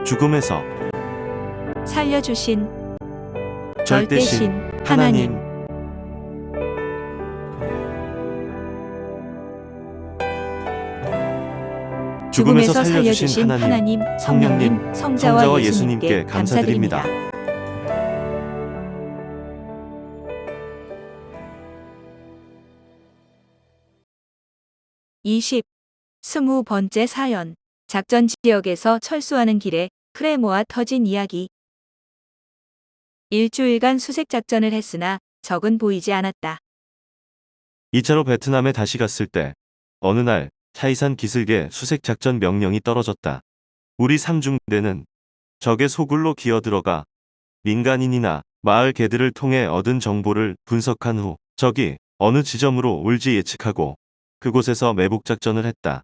죽음에서 살려주신 절대신 하나님. 죽음에서 살려주신 하나님, 성령님, 성자와 예수님께 감사드립니다. 20번째 사연. 작전 지역에서 철수하는 길에 크레모아 터진 이야기. 일주일간 수색 작전을 했으나 적은 보이지 않았다. 2차로 베트남에 다시 갔을 때 어느 날 차이산 기슭에 수색 작전 명령이 떨어졌다. 우리 삼중대는 적의 소굴로 기어들어가 민간인이나 마을 개들을 통해 얻은 정보를 분석한 후 적이 어느 지점으로 올지 예측하고 그곳에서 매복 작전을 했다.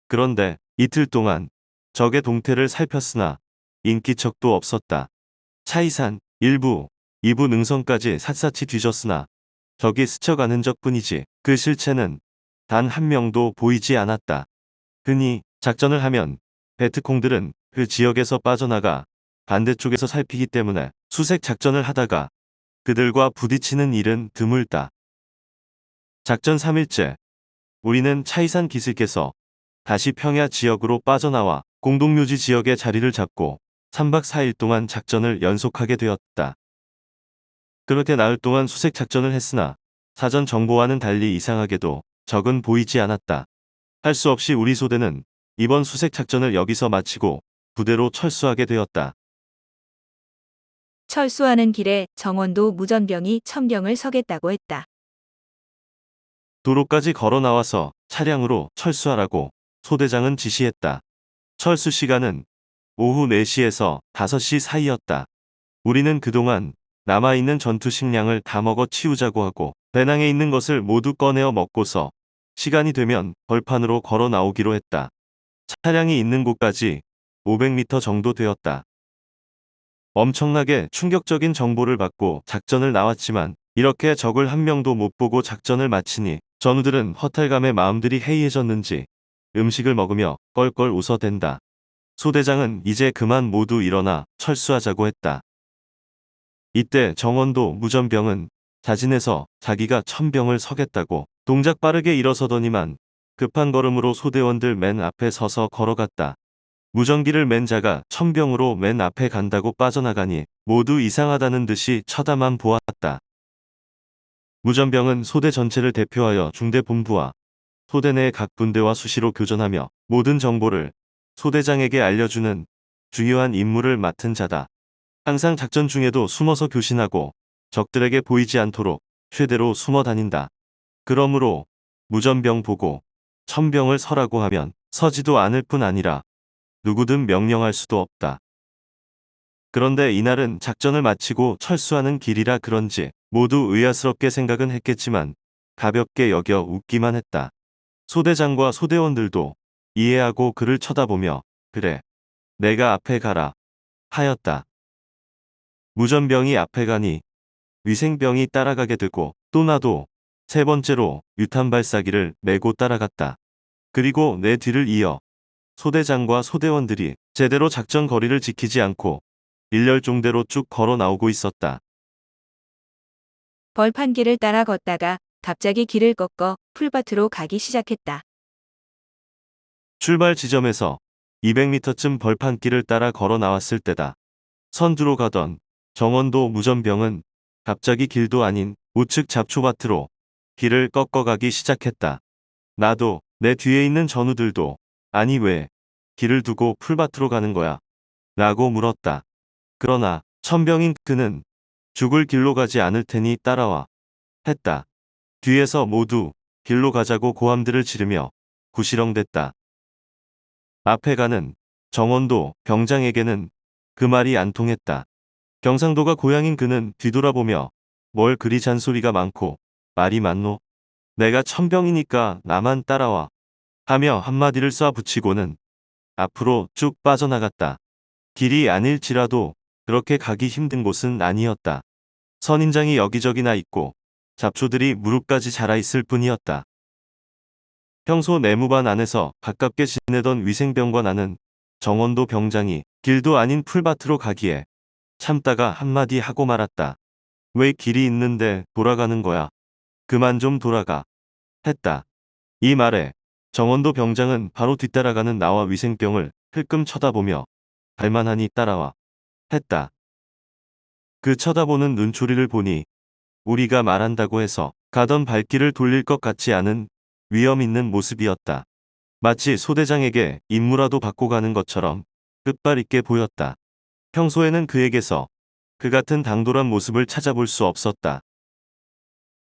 그런데 이틀 동안 적의 동태를 살폈으나 인기척도 없었다. 차이산 1부, 2부 능선까지 샅샅이 뒤졌으나 적이 스쳐가는 적뿐이지 그 실체는 단 한 명도 보이지 않았다. 흔히 작전을 하면 베트콩들은 그 지역에서 빠져나가 반대쪽에서 살피기 때문에 수색 작전을 하다가 그들과 부딪히는 일은 드물다. 작전 3일째, 우리는 차이산 기슭에서 다시 평야 지역으로 빠져나와 공동묘지 지역에 자리를 잡고 3박 4일 동안 작전을 연속하게 되었다. 그렇게 나흘 동안 수색 작전을 했으나 사전 정보와는 달리 이상하게도 적은 보이지 않았다. 할 수 없이 우리 소대는 이번 수색 작전을 여기서 마치고 부대로 철수하게 되었다. 철수하는 길에 정원도 무전병이 천병을 서겠다고 했다. 도로까지 걸어 나와서 차량으로 철수하라고 소대장은 지시했다. 철수 시간은 오후 4시에서 5시 사이였다. 우리는 그동안 남아있는 전투 식량을 다 먹어 치우자고 하고 배낭에 있는 것을 모두 꺼내어 먹고서 시간이 되면 벌판으로 걸어 나오기로 했다. 차량이 있는 곳까지 500m 정도 되었다. 엄청나게 충격적인 정보를 받고 작전을 나왔지만 이렇게 적을 한 명도 못 보고 작전을 마치니 전우들은 허탈감에 마음들이 해이해졌는지 음식을 먹으며 껄껄 웃어댄다. 소대장은 이제 그만 모두 일어나 철수하자고 했다. 이때 정원도 무전병은 자진해서 자기가 천병을 서겠다고 동작 빠르게 일어서더니만 급한 걸음으로 소대원들 맨 앞에 서서 걸어갔다. 무전기를 맨 자가 천병으로 맨 앞에 간다고 빠져나가니 모두 이상하다는 듯이 쳐다만 보았다. 무전병은 소대 전체를 대표하여 중대본부와 소대 내 각 분대와 수시로 교전하며 모든 정보를 소대장에게 알려주는 중요한 임무를 맡은 자다. 항상 작전 중에도 숨어서 교신하고 적들에게 보이지 않도록 최대로 숨어 다닌다. 그러므로 무전병 보고 천병을 서라고 하면 서지도 않을 뿐 아니라 누구든 명령할 수도 없다. 그런데 이날은 작전을 마치고 철수하는 길이라 그런지 모두 의아스럽게 생각은 했겠지만 가볍게 여겨 웃기만 했다. 소대장과 소대원들도 이해하고 그를 쳐다보며 그래, 내가 앞에 가라 하였다. 무전병이 앞에 가니 위생병이 따라가게 되고 또 나도 세 번째로 유탄 발사기를 메고 따라갔다. 그리고 내 뒤를 이어 소대장과 소대원들이 제대로 작전 거리를 지키지 않고 일렬종대로 쭉 걸어 나오고 있었다. 벌판길을 따라 걷다가 갑자기 길을 꺾어 풀밭으로 가기 시작했다. 출발 지점에서 200m쯤 벌판길을 따라 걸어 나왔을 때다. 선두로 가던 정원도 무전병은 갑자기 길도 아닌 우측 잡초밭으로 길을 꺾어가기 시작했다. 나도 내 뒤에 있는 전우들도 아니 왜 길을 두고 풀밭으로 가는 거야? 라고 물었다. 그러나 천병인 그는 죽을 길로 가지 않을 테니 따라와 했다. 뒤에서 모두 길로 가자고 고함들을 지르며 구시렁댔다. 앞에 가는 정원도 병장에게는 그 말이 안 통했다. 경상도가 고향인 그는 뒤돌아보며 뭘 그리 잔소리가 많고 말이 많노? 내가 천병이니까 나만 따라와 하며 한마디를 쏴 붙이고는 앞으로 쭉 빠져나갔다. 길이 아닐지라도 그렇게 가기 힘든 곳은 아니었다. 선인장이 여기저기나 있고 잡초들이 무릎까지 자라 있을 뿐이었다. 평소 내무반 안에서 가깝게 지내던 위생병과 나는 정원도 병장이 길도 아닌 풀밭으로 가기에 참다가 한마디 하고 말았다. 왜 길이 있는데 돌아가는 거야? 그만 좀 돌아가. 했다. 이 말에 정원도 병장은 바로 뒤따라가는 나와 위생병을 흘끔 쳐다보며 갈만하니 따라와. 했다. 그 쳐다보는 눈초리를 보니 우리가 말한다고 해서 가던 발길을 돌릴 것 같지 않은 위험 있는 모습이었다. 마치 소대장에게 임무라도 받고 가는 것처럼 끝발 있게 보였다. 평소에는 그에게서 그 같은 당돌한 모습을 찾아볼 수 없었다.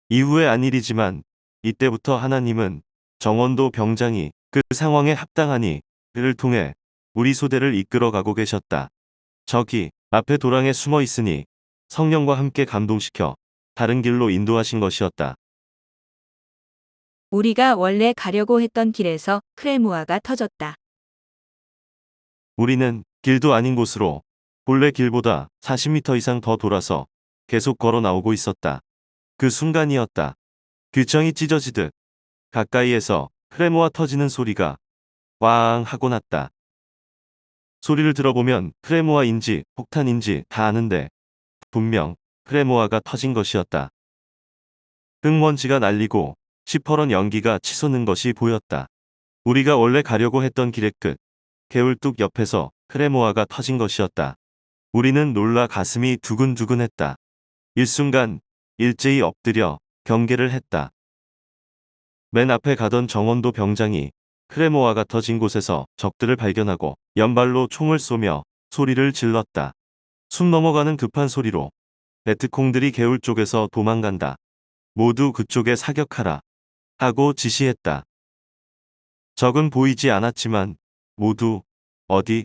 이후의 안 일이지만 이때부터 하나님은 정원도 병장이 그 상황에 합당하니 그를 통해 우리 소대를 이끌어가고 계셨다. 저기 앞에 도랑에 숨어 있으니 성령과 함께 감동시켜 다른 길로 인도하신 것이었다. 우리가 원래 가려고 했던 길에서 크레모아가 터졌다. 우리는 길도 아닌 곳으로 본래 길보다 40m 이상 더 돌아서 계속 걸어 나오고 있었다. 그 순간이었다. 귀청이 찢어지듯 가까이에서 크레모아 터지는 소리가 왕 하고 났다. 소리를 들어보면 크레모아인지 폭탄인지 다 아는데 분명 크레모아가 터진 것이었다. 흙먼지가 날리고 시퍼런 연기가 치솟는 것이 보였다. 우리가 원래 가려고 했던 길의 끝, 개울뚝 옆에서 크레모아가 터진 것이었다. 우리는 놀라 가슴이 두근두근했다. 일순간 일제히 엎드려 경계를 했다. 맨 앞에 가던 정원도 병장이 크레모아가 터진 곳에서 적들을 발견하고 연발로 총을 쏘며 소리를 질렀다. 숨 넘어가는 급한 소리로 베트콩들이 개울 쪽에서 도망간다. 모두 그쪽에 사격하라 하고 지시했다. 적은 보이지 않았지만 모두 어디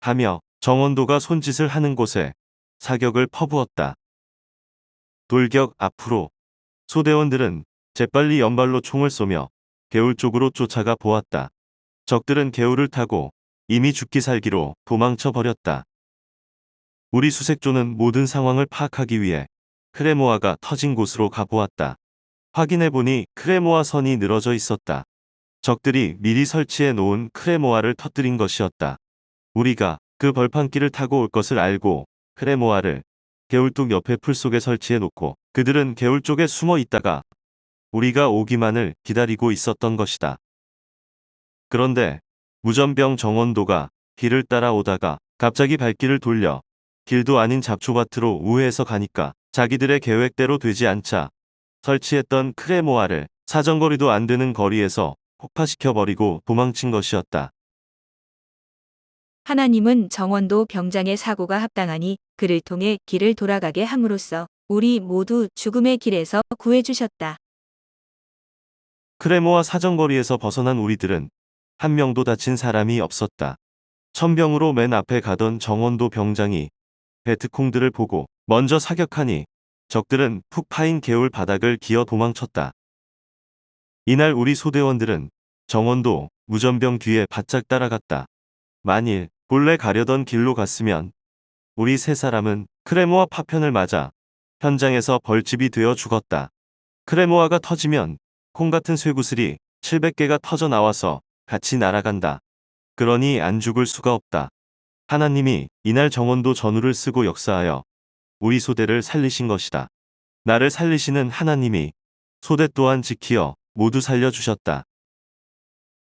하며 정원도가 손짓을 하는 곳에 사격을 퍼부었다. 돌격 앞으로. 소대원들은 재빨리 연발로 총을 쏘며 개울 쪽으로 쫓아가 보았다. 적들은 개울을 타고 이미 죽기 살기로 도망쳐 버렸다. 우리 수색조는 모든 상황을 파악하기 위해 크레모아가 터진 곳으로 가보았다. 확인해보니 크레모아 선이 늘어져 있었다. 적들이 미리 설치해 놓은 크레모아를 터뜨린 것이었다. 우리가 그 벌판길을 타고 올 것을 알고 크레모아를 개울뚝 옆에 풀 속에 설치해 놓고 그들은 개울 쪽에 숨어 있다가 우리가 오기만을 기다리고 있었던 것이다. 그런데 무전병 정원도가 길을 따라오다가 갑자기 발길을 돌려 길도 아닌 잡초밭으로 우회해서 가니까 자기들의 계획대로 되지 않자 설치했던 크레모아를 사정거리도 안 되는 거리에서 폭파시켜버리고 도망친 것이었다. 하나님은 정원도 병장의 사고가 합당하니 그를 통해 길을 돌아가게 함으로써 우리 모두 죽음의 길에서 구해주셨다. 크레모아 사정거리에서 벗어난 우리들은 한 명도 다친 사람이 없었다. 천병으로 맨 앞에 가던 정원도 병장이 베트콩들을 보고 먼저 사격하니 적들은 푹 파인 개울 바닥을 기어 도망쳤다. 이날 우리 소대원들은 정원도 무전병 뒤에 바짝 따라갔다. 만일 본래 가려던 길로 갔으면 우리 세 사람은 크레모아 파편을 맞아 현장에서 벌집이 되어 죽었다. 크레모아가 터지면 콩 같은 쇠구슬이 700개가 터져 나와서 같이 날아간다. 그러니 안 죽을 수가 없다. 하나님이 이날 정원도 전우를 쓰고 역사하여 우리 소대를 살리신 것이다. 나를 살리시는 하나님이 소대 또한 지키어 모두 살려주셨다.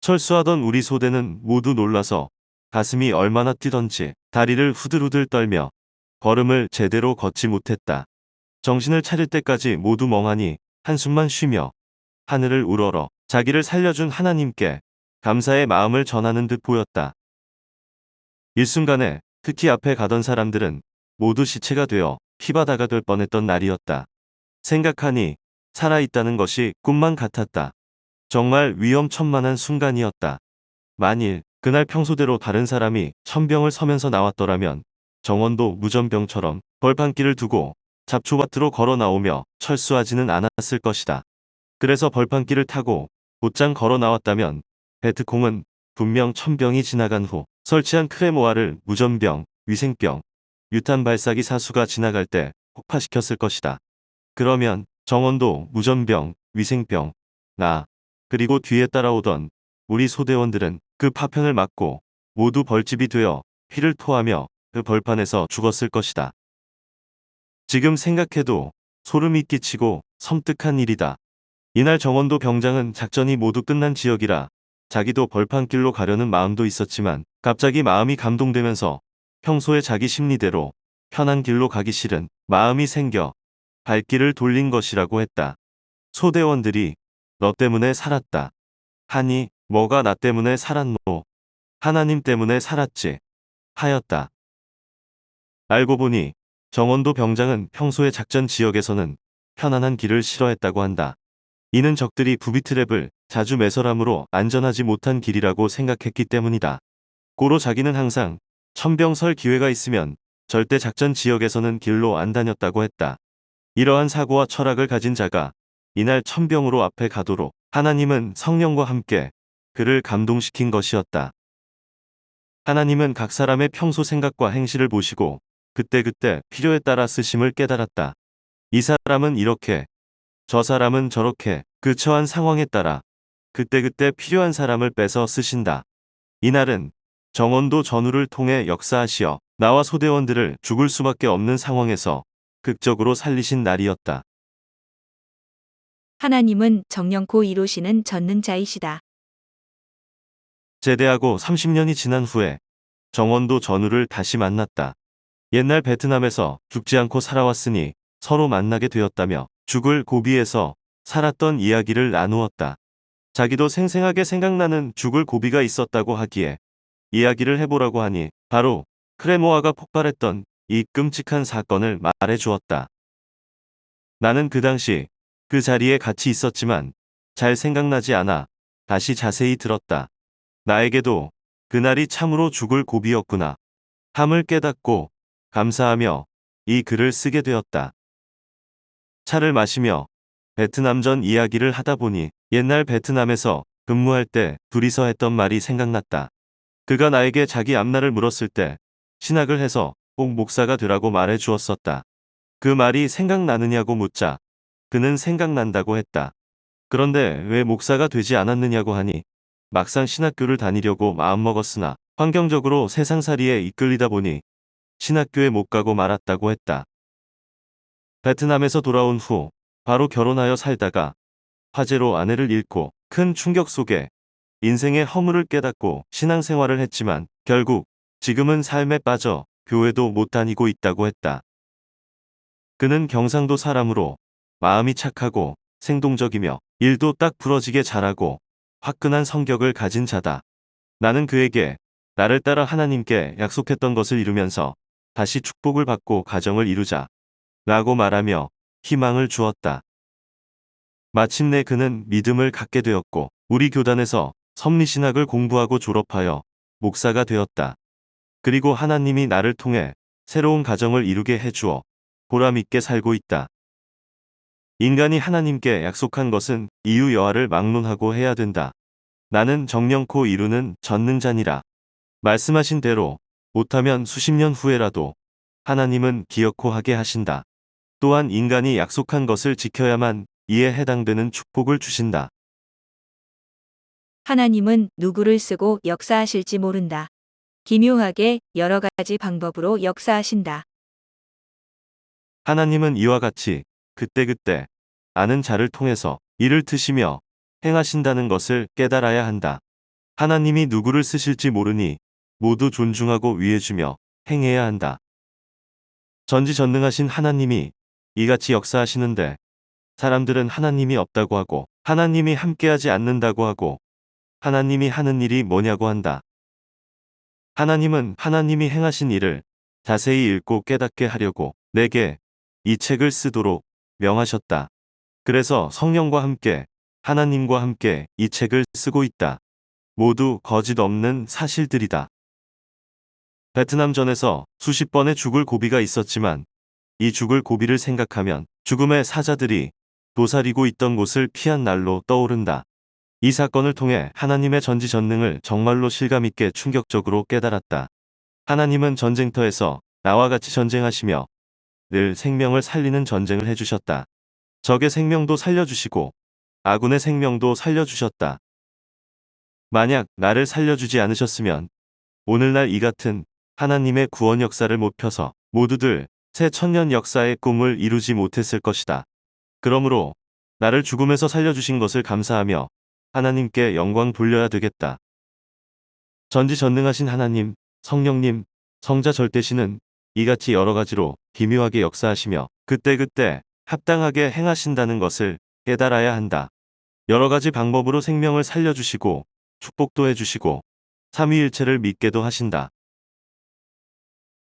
철수하던 우리 소대는 모두 놀라서 가슴이 얼마나 뛰던지 다리를 후들후들 떨며 걸음을 제대로 걷지 못했다. 정신을 차릴 때까지 모두 멍하니 한숨만 쉬며 하늘을 우러러 자기를 살려준 하나님께 감사의 마음을 전하는 듯 보였다. 일순간에 특히 앞에 가던 사람들은 모두 시체가 되어 피바다가 될 뻔했던 날이었다. 생각하니 살아있다는 것이 꿈만 같았다. 정말 위험천만한 순간이었다. 만일 그날 평소대로 다른 사람이 천병을 서면서 나왔더라면 정원도 무전병처럼 벌판길을 두고 잡초밭으로 걸어 나오며 철수하지는 않았을 것이다. 그래서 벌판길을 타고 곧장 걸어 나왔다면 베트콩은 분명 천병이 지나간 후 설치한 크레모아를 무전병, 위생병, 유탄 발사기 사수가 지나갈 때 폭파시켰을 것이다. 그러면 정원도 무전병, 위생병, 나, 그리고 뒤에 따라오던 우리 소대원들은 그 파편을 맞고 모두 벌집이 되어 피를 토하며 그 벌판에서 죽었을 것이다. 지금 생각해도 소름이 끼치고 섬뜩한 일이다. 이날 정원도 병장은 작전이 모두 끝난 지역이라 자기도 벌판길로 가려는 마음도 있었지만 갑자기 마음이 감동되면서 평소에 자기 심리대로 편한 길로 가기 싫은 마음이 생겨 발길을 돌린 것이라고 했다. 소대원들이 너 때문에 살았다 하니 뭐가 나 때문에 살았노? 하나님 때문에 살았지 하였다. 알고 보니 정원도 병장은 평소의 작전 지역에서는 편안한 길을 싫어했다고 한다. 이는 적들이 부비트랩을 자주 매설함으로 안전하지 못한 길이라고 생각했기 때문이다. 고로 자기는 항상 천병 설 기회가 있으면 절대 작전 지역에서는 길로 안 다녔다고 했다. 이러한 사고와 철학을 가진 자가 이날 천병으로 앞에 가도록 하나님은 성령과 함께 그를 감동시킨 것이었다. 하나님은 각 사람의 평소 생각과 행실을 보시고 그때그때 필요에 따라 쓰심을 깨달았다. 이 사람은 이렇게, 저 사람은 저렇게 그 처한 상황에 따라 그때그때 필요한 사람을 빼서 쓰신다. 이날은 정원도 전우를 통해 역사하시어 나와 소대원들을 죽을 수밖에 없는 상황에서 극적으로 살리신 날이었다. 하나님은 정령코 이루시는 전능자이시다. 제대하고 30년이 지난 후에 정원도 전우를 다시 만났다. 옛날 베트남에서 죽지 않고 살아왔으니 서로 만나게 되었다며 죽을 고비에서 살았던 이야기를 나누었다. 자기도 생생하게 생각나는 죽을 고비가 있었다고 하기에 이야기를 해보라고 하니 바로 크레모아가 폭발했던 이 끔찍한 사건을 말해 주었다. 나는 그 당시 그 자리에 같이 있었지만 잘 생각나지 않아 다시 자세히 들었다. 나에게도 그날이 참으로 죽을 고비였구나 함을 깨닫고 감사하며 이 글을 쓰게 되었다. 차를 마시며 베트남전 이야기를 하다 보니 옛날 베트남에서 근무할 때 둘이서 했던 말이 생각났다. 그가 나에게 자기 앞날을 물었을 때 신학을 해서 꼭 목사가 되라고 말해 주었었다. 그 말이 생각나느냐고 묻자 그는 생각난다고 했다. 그런데 왜 목사가 되지 않았느냐고 하니 막상 신학교를 다니려고 마음먹었으나 환경적으로 세상살이에 이끌리다 보니 신학교에 못 가고 말았다고 했다. 베트남에서 돌아온 후 바로 결혼하여 살다가 화재로 아내를 잃고 큰 충격 속에 인생의 허물을 깨닫고 신앙생활을 했지만 결국 지금은 삶에 빠져 교회도 못 다니고 있다고 했다. 그는 경상도 사람으로 마음이 착하고 생동적이며 일도 딱 부러지게 잘하고 화끈한 성격을 가진 자다. 나는 그에게 나를 따라 하나님께 약속했던 것을 이루면서 다시 축복을 받고 가정을 이루자 라고 말하며 희망을 주었다. 마침내 그는 믿음을 갖게 되었고 우리 교단에서 섭리신학을 공부하고 졸업하여 목사가 되었다. 그리고 하나님이 나를 통해 새로운 가정을 이루게 해주어 보람있게 살고 있다. 인간이 하나님께 약속한 것은 이유 여하를 막론하고 해야 된다. 나는 정령코 이루는 전능자니라. 말씀하신 대로 못하면 수십 년 후에라도 하나님은 기어코 하게 하신다. 또한 인간이 약속한 것을 지켜야만 이에 해당되는 축복을 주신다. 하나님은 누구를 쓰고 역사하실지 모른다. 기묘하게 여러 가지 방법으로 역사하신다. 하나님은 이와 같이 그때그때 아는 자를 통해서 일을 트시며 행하신다는 것을 깨달아야 한다. 하나님이 누구를 쓰실지 모르니 모두 존중하고 위해주며 행해야 한다. 전지전능하신 하나님이 이같이 역사하시는데 사람들은 하나님이 없다고 하고 하나님이 함께하지 않는다고 하고 하나님이 하는 일이 뭐냐고 한다. 하나님은 하나님이 행하신 일을 자세히 읽고 깨닫게 하려고 내게 이 책을 쓰도록 명하셨다. 그래서 성령과 함께 하나님과 함께 이 책을 쓰고 있다. 모두 거짓 없는 사실들이다. 베트남전에서 수십 번의 죽을 고비가 있었지만 이 죽을 고비를 생각하면 죽음의 사자들이 도사리고 있던 곳을 피한 날로 떠오른다. 이 사건을 통해 하나님의 전지전능을 정말로 실감있게 충격적으로 깨달았다. 하나님은 전쟁터에서 나와 같이 전쟁하시며 늘 생명을 살리는 전쟁을 해주셨다. 적의 생명도 살려주시고 아군의 생명도 살려주셨다. 만약 나를 살려주지 않으셨으면 오늘날 이 같은 하나님의 구원 역사를 못 펴서 모두들 새 천년 역사의 꿈을 이루지 못했을 것이다. 그러므로 나를 죽음에서 살려주신 것을 감사하며 하나님께 영광 돌려야 되겠다. 전지전능하신 하나님, 성령님, 성자 절대신은 이같이 여러 가지로 기묘하게 역사하시며 그때그때 합당하게 행하신다는 것을 깨달아야 한다. 여러 가지 방법으로 생명을 살려주시고 축복도 해주시고 삼위일체를 믿게도 하신다.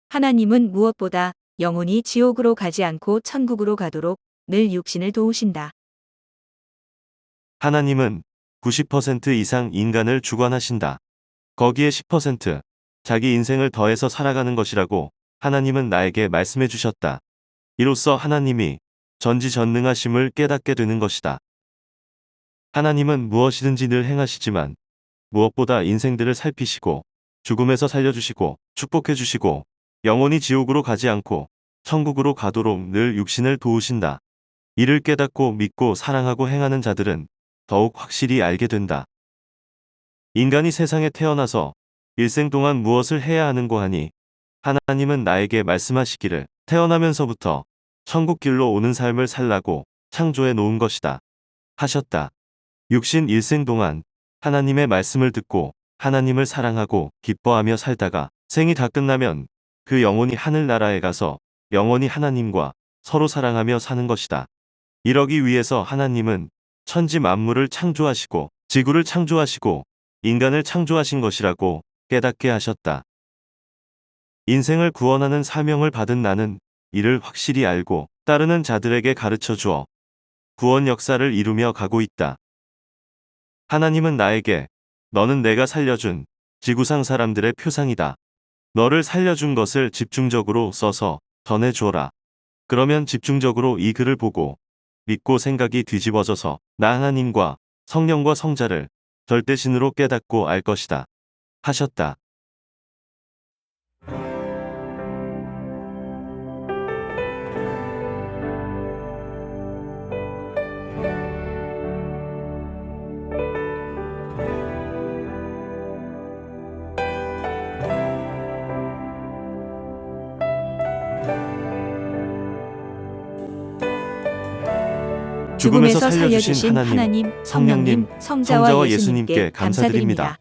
하나님은 무엇보다 영혼이 지옥으로 가지 않고 천국으로 가도록 늘 육신을 도우신다. 하나님은 90% 이상 인간을 주관하신다. 거기에 10% 자기 인생을 더해서 살아가는 것이라고 하나님은 나에게 말씀해 주셨다. 이로써 하나님이 전지전능하심을 깨닫게 되는 것이다. 하나님은 무엇이든지 늘 행하시지만 무엇보다 인생들을 살피시고 죽음에서 살려주시고 축복해주시고 영원히 지옥으로 가지 않고 천국으로 가도록 늘 육신을 도우신다. 이를 깨닫고 믿고 사랑하고 행하는 자들은 더욱 확실히 알게 된다. 인간이 세상에 태어나서 일생 동안 무엇을 해야 하는고 하니 하나님은 나에게 말씀하시기를 태어나면서부터 천국길로 오는 삶을 살라고 창조해 놓은 것이다. 하셨다. 육신 일생 동안 하나님의 말씀을 듣고 하나님을 사랑하고 기뻐하며 살다가 생이 다 끝나면 그 영혼이 하늘나라에 가서 영원히 하나님과 서로 사랑하며 사는 것이다. 이러기 위해서 하나님은 천지 만물을 창조하시고 지구를 창조하시고 인간을 창조하신 것이라고 깨닫게 하셨다. 인생을 구원하는 사명을 받은 나는 이를 확실히 알고 따르는 자들에게 가르쳐 주어 구원 역사를 이루며 가고 있다. 하나님은 나에게 너는 내가 살려준 지구상 사람들의 표상이다. 너를 살려준 것을 집중적으로 써서 전해주어라. 그러면 집중적으로 이 글을 보고 믿고 생각이 뒤집어져서 나 하나님과 성령과 성자를 절대신으로 깨닫고 알 것이다. 하셨다. 죽음에서 살려주신 하나님, 성령님, 성자와 예수님께 감사드립니다.